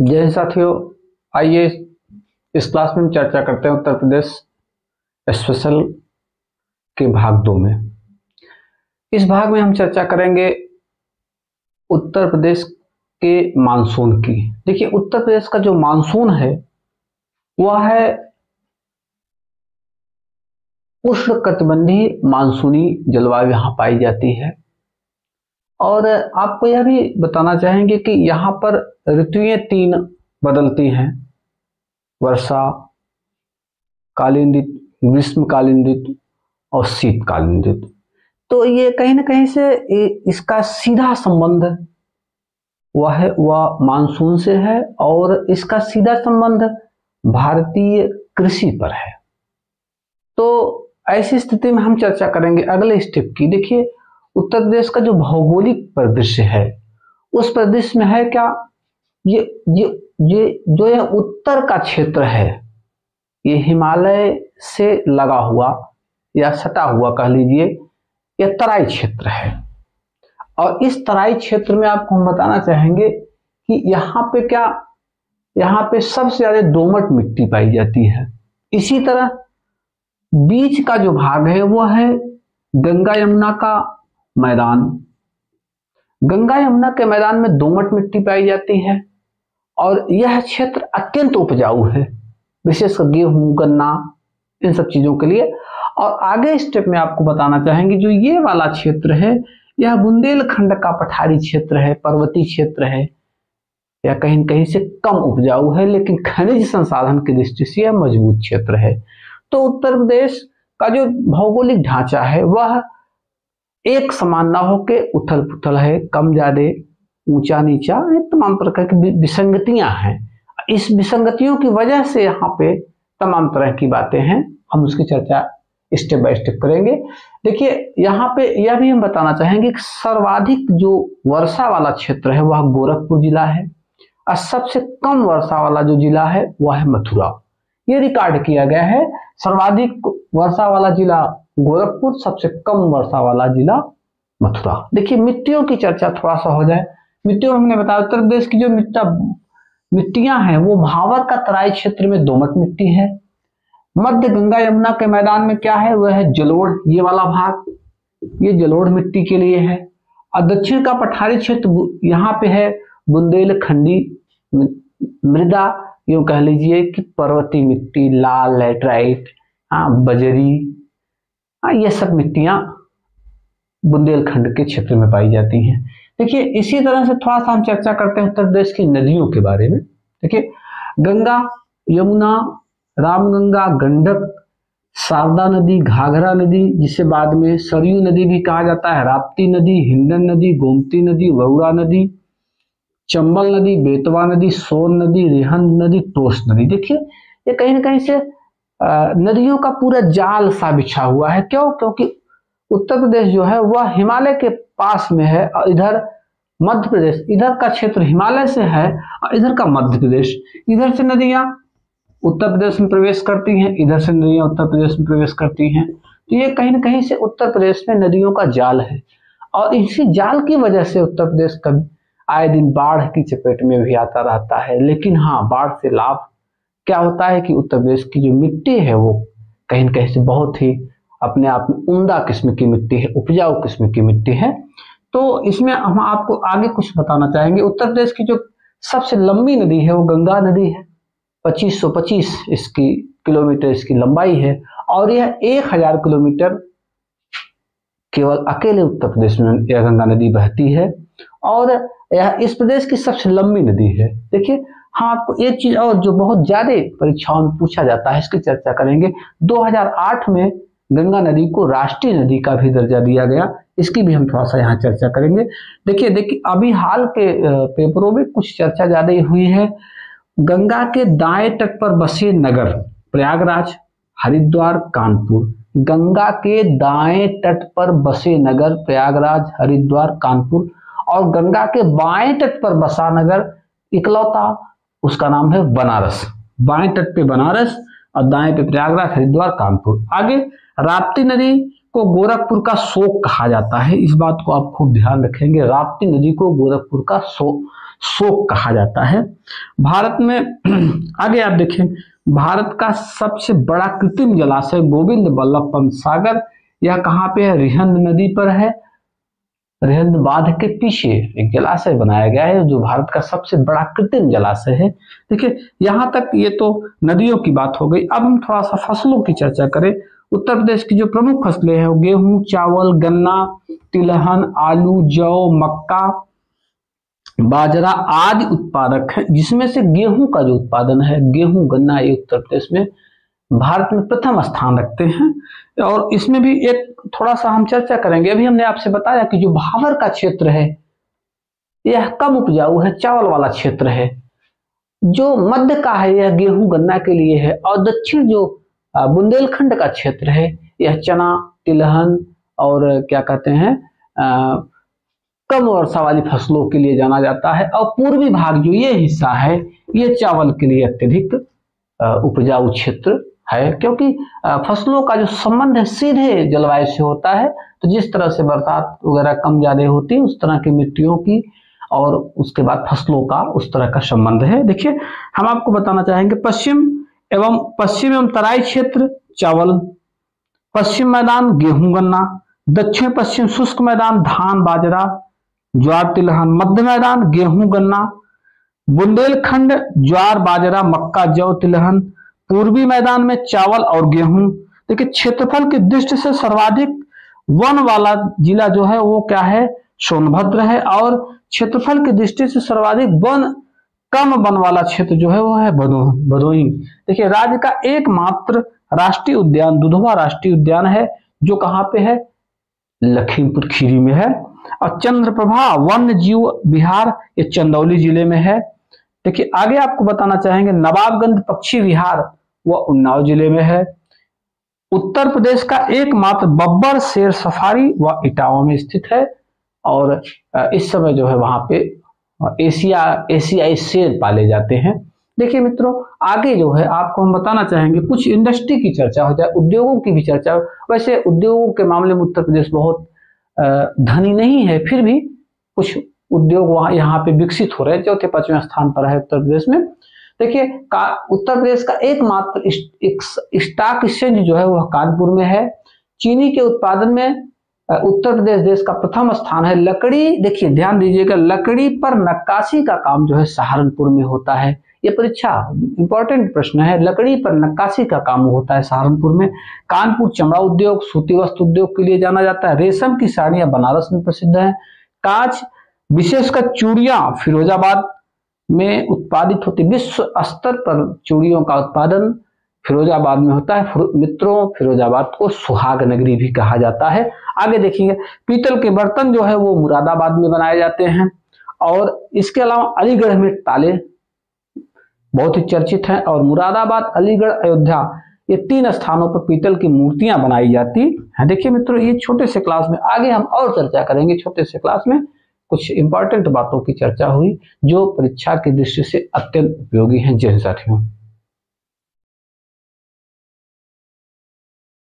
जय साथियों, आइए इस क्लास में हम चर्चा करते हैं उत्तर प्रदेश स्पेशल के भाग 2 में। इस भाग में हम चर्चा करेंगे उत्तर प्रदेश के मानसून की। देखिए, उत्तर प्रदेश का जो मानसून है वह है उष्णकटिबंधीय मानसूनी जलवायु यहाँ पाई जाती है। और आपको यह भी बताना चाहेंगे कि यहाँ पर ऋतुएं 3 बदलती हैं: वर्षा कालीन ऋतु, ग्रीष्मकालीन ऋतु और शीतकालीन ऋतु। तो ये कहीं ना कहीं से इसका सीधा संबंध वह मानसून से है और इसका सीधा संबंध भारतीय कृषि पर है। तो ऐसी स्थिति में हम चर्चा करेंगे अगले स्टेप की। देखिए, उत्तर प्रदेश का जो भौगोलिक परिदृश्य है उस परिदृश्य में है क्या, ये जो यह उत्तर का क्षेत्र है ये हिमालय से लगा हुआ या सटा हुआ कह लीजिए, यह तराई क्षेत्र है। और इस तराई क्षेत्र में आपको हम बताना चाहेंगे कि यहाँ पे सबसे ज्यादा दोमट मिट्टी पाई जाती है। इसी तरह बीच का जो भाग है वह है गंगा यमुना का मैदान। गंगा यमुना के मैदान में दोमट मिट्टी पाई जाती है और यह क्षेत्र अत्यंत उपजाऊ है, विशेषकर गेहूं, गन्ना, इन सब चीजों के लिए। और आगे स्टेप में आपको बताना चाहेंगे जो ये वाला क्षेत्र है यह बुंदेलखंड का पठारी क्षेत्र है, पर्वतीय क्षेत्र है, या कहीं कहीं से कम उपजाऊ है, लेकिन खनिज संसाधन की दृष्टि से यह मजबूत क्षेत्र है। तो उत्तर प्रदेश का जो भौगोलिक ढांचा है वह एक समान ना होके उथल पुथल है, कम ज्यादा, ऊंचा नीचा, तमाम प्रकार की विसंगतियां हैं। इस विसंगतियों की वजह से यहाँ पे तमाम तरह की बातें हैं, हम उसकी चर्चा स्टेप बाय स्टेप करेंगे। देखिए, यहाँ पे यह भी हम बताना चाहेंगे कि सर्वाधिक जो वर्षा वाला क्षेत्र है वह गोरखपुर जिला है और सबसे कम वर्षा वाला जो जिला है वह है मथुरा। ये रिकॉर्ड किया गया है, सर्वाधिक वर्षा वाला जिला गोरखपुर, सबसे कम वर्षा वाला जिला मथुरा। देखिए, मिट्टियों की चर्चा थोड़ा सा हो जाए। मिट्टियों में हमने बताया उत्तर प्रदेश की जो मिट्टियां हैं वो भावर का तराई क्षेत्र में दोमट मिट्टी है। मध्य गंगा यमुना के मैदान में क्या है, वह है जलोढ़, ये वाला भाग, ये जलोढ़ मिट्टी के लिए है। और दक्षिण का पठारी क्षेत्र यहाँ पे है बुंदेलखंडी मृदा, यूं कह लीजिए कि पर्वतीय मिट्टी, लाल लैटराइट, बजरी, ये सब मिट्टियां बुंदेलखंड के क्षेत्र में पाई जाती हैं। देखिए, इसी तरह से थोड़ा सा हम चर्चा करते हैं उत्तर प्रदेश की नदियों के बारे में। देखिए, गंगा, यमुना, रामगंगा, गंडक, शारदा नदी, घाघरा नदी, जिसे बाद में सरयू नदी भी कहा जाता है, राप्ती नदी, हिंडन नदी, गोमती नदी, वरुणा नदी, चंबल नदी, बेतवा नदी, सोन नदी, रिहंद नदी, तोश नदी। देखिए, ये कहीं ना कहीं से नदियों का पूरा जाल सा बिछा हुआ है। क्यों? क्योंकि उत्तर प्रदेश जो है वह हिमालय के पास में है और इधर मध्य प्रदेश, इधर का क्षेत्र हिमालय से है और इधर का मध्य प्रदेश। इधर से नदियां उत्तर प्रदेश में प्रवेश करती हैं, इधर से नदियां उत्तर प्रदेश में प्रवेश करती हैं। तो ये कहीं ना कहीं से उत्तर प्रदेश में नदियों का जाल है और इसी जाल की वजह से उत्तर प्रदेश कभी आए दिन बाढ़ की चपेट में भी आता रहता है। लेकिन हाँ, बाढ़ से लाभ क्या होता है कि उत्तर प्रदेश की जो मिट्टी है वो कहीं ना कहीं से बहुत ही अपने आप में उम्दा किस्म की मिट्टी है, उपजाऊ किस्म की मिट्टी है। तो इसमें हम आपको आगे कुछ बताना चाहेंगे। उत्तर प्रदेश की जो सबसे लंबी नदी है वो गंगा नदी है, 2525 इसकी किलोमीटर इसकी लंबाई है और यह 1000 किलोमीटर केवल अकेले उत्तर प्रदेश में यह गंगा नदी बहती है और यह इस प्रदेश की सबसे लंबी नदी है। देखिए, हाँ, आपको एक चीज और जो बहुत ज्यादा परीक्षाओं में पूछा जाता है इसकी चर्चा करेंगे। 2008 में गंगा नदी को राष्ट्रीय नदी का भी दर्जा दिया गया, इसकी भी हम थोड़ा सा यहाँ चर्चा करेंगे। देखिए अभी हाल के पेपरों में कुछ चर्चा ज्यादा ही हुई है। गंगा के दाएं तट पर बसे नगर प्रयागराज, हरिद्वार, कानपुर। गंगा के दाएं तट पर बसे नगर प्रयागराज, हरिद्वार, कानपुर और गंगा के बाएं तट पर बसा नगर इकलौता, उसका नाम है बनारस। बाएं तट पे बनारस और दाएं पे प्रयागराज, हरिद्वार, कानपुर। आगे राप्ती नदी को गोरखपुर का शोक कहा जाता है, इस बात को आप खूब ध्यान रखेंगे। राप्ती नदी को गोरखपुर का शोक कहा जाता है। भारत में आगे आप देखें, भारत का सबसे बड़ा कृत्रिम जलाशय गोविंद बल्लभ पंत सागर, यह कहाँ पे है? रिहंद नदी पर है। रिहंद बांध के पीछे एक जलाशय बनाया गया है जो भारत का सबसे बड़ा कृत्रिम जलाशय है। देखिए यहां तक ये तो नदियों की बात हो गई। अब हम थोड़ा सा फसलों की चर्चा करें। उत्तर प्रदेश की जो प्रमुख फसलें हैं वो गेहूं, चावल, गन्ना, तिलहन, आलू, जौ, मक्का, बाजरा आदि उत्पादक है, जिसमें से गेहूं का जो उत्पादन है, गेहूं, गन्ना, ये उत्तर प्रदेश में भारत में प्रथम स्थान रखते हैं। और इसमें भी एक थोड़ा सा हम चर्चा करेंगे। अभी हमने आपसे बताया कि जो भावर का क्षेत्र है यह कम उपजाऊ है, चावल वाला क्षेत्र है। जो मध्य का है यह गेहूं, गन्ना के लिए है। और दक्षिण जो बुंदेलखंड का क्षेत्र है यह चना, तिलहन और क्या कहते हैं कम वर्षा वाली फसलों के लिए जाना जाता है। और पूर्वी भाग जो ये हिस्सा है ये चावल के लिए अत्यधिक उपजाऊ क्षेत्र है, क्योंकि फसलों का जो संबंध है सीधे जलवायु से होता है। तो जिस तरह से बरसात वगैरह कम ज्यादा होती है उस तरह की मिट्टियों की और उसके बाद फसलों का उस तरह का संबंध है। देखिए हम आपको बताना चाहेंगे पश्चिम एवं तराई क्षेत्र चावल, पश्चिम मैदान गेहूं, गन्ना, दक्षिण पश्चिम शुष्क मैदान धान, बाजरा, ज्वार, तिलहन, मध्य मैदान गेहूं, गन्ना, बुंदेलखंड ज्वार, बाजरा, मक्का, जौ, तिलहन, पूर्वी मैदान में चावल और गेहूं। देखिए क्षेत्रफल की दृष्टि से सर्वाधिक वन वाला जिला जो है वो क्या है? सोनभद्र है। और क्षेत्रफल की दृष्टि से सर्वाधिक कम वन वाला क्षेत्र जो है वो है भदोही। देखिए राज्य का एकमात्र राष्ट्रीय उद्यान दुधवा राष्ट्रीय उद्यान है जो कहाँ पे है? लखीमपुर खीरी में है। और चंद्रप्रभा वन्य जीव विहार ये चंदौली जिले में है। देखिए आगे आपको बताना चाहेंगे नवाबगंज पक्षी विहार वह उन्नाव जिले में है। उत्तर प्रदेश का एकमात्र बब्बर शेर सफारी वह इटावा में स्थित है। और इस समय जो है वहां पे एशियाई शेर पाले जाते हैं। देखिए मित्रों आगे जो है आपको हम बताना चाहेंगे कुछ इंडस्ट्री की चर्चा हो जाए, उद्योगों की भी चर्चा। वैसे उद्योगों के मामले में उत्तर प्रदेश बहुत धनी नहीं है, फिर भी कुछ उद्योग वहां यहाँ पे विकसित हो रहे हैं। चौथे पांचवें स्थान पर है उत्तर प्रदेश में। देखिए उत्तर प्रदेश का एकमात्र स्टॉक एक्सचेंज जो है वह कानपुर में है। चीनी के उत्पादन में उत्तर प्रदेश देश का प्रथम स्थान है। लकड़ी, देखिए ध्यान दीजिएगा, लकड़ी पर नक्काशी का काम जो है सहारनपुर में होता है। ये परीक्षा इंपॉर्टेंट प्रश्न है। लकड़ी पर नक्काशी का काम होता है सहारनपुर में। कानपुर चमड़ा उद्योग, सूती वस्त्र उद्योग के लिए जाना जाता है। रेशम की साड़ियां बनारस में प्रसिद्ध है। कांच विशेषकर चूड़ियां फिरोजाबाद में उत्पादित होती। विश्व स्तर पर चूड़ियों का उत्पादन फिरोजाबाद में होता है। मित्रों फिरोजाबाद को सुहाग नगरी भी कहा जाता है। आगे देखिए पीतल के बर्तन जो है वो मुरादाबाद में बनाए जाते हैं। और इसके अलावा अलीगढ़ में ताले बहुत ही चर्चित हैं। और मुरादाबाद, अलीगढ़, अयोध्या ये 3 स्थानों पर पीतल की मूर्तियां बनाई जाती हैं। देखिए मित्रों ये छोटे से क्लास में, आगे हम और चर्चा करेंगे। छोटे से क्लास में कुछ इंपॉर्टेंट बातों की चर्चा हुई जो परीक्षा की दृष्टि से अत्यंत उपयोगी हैं। जय हिंद साथियों।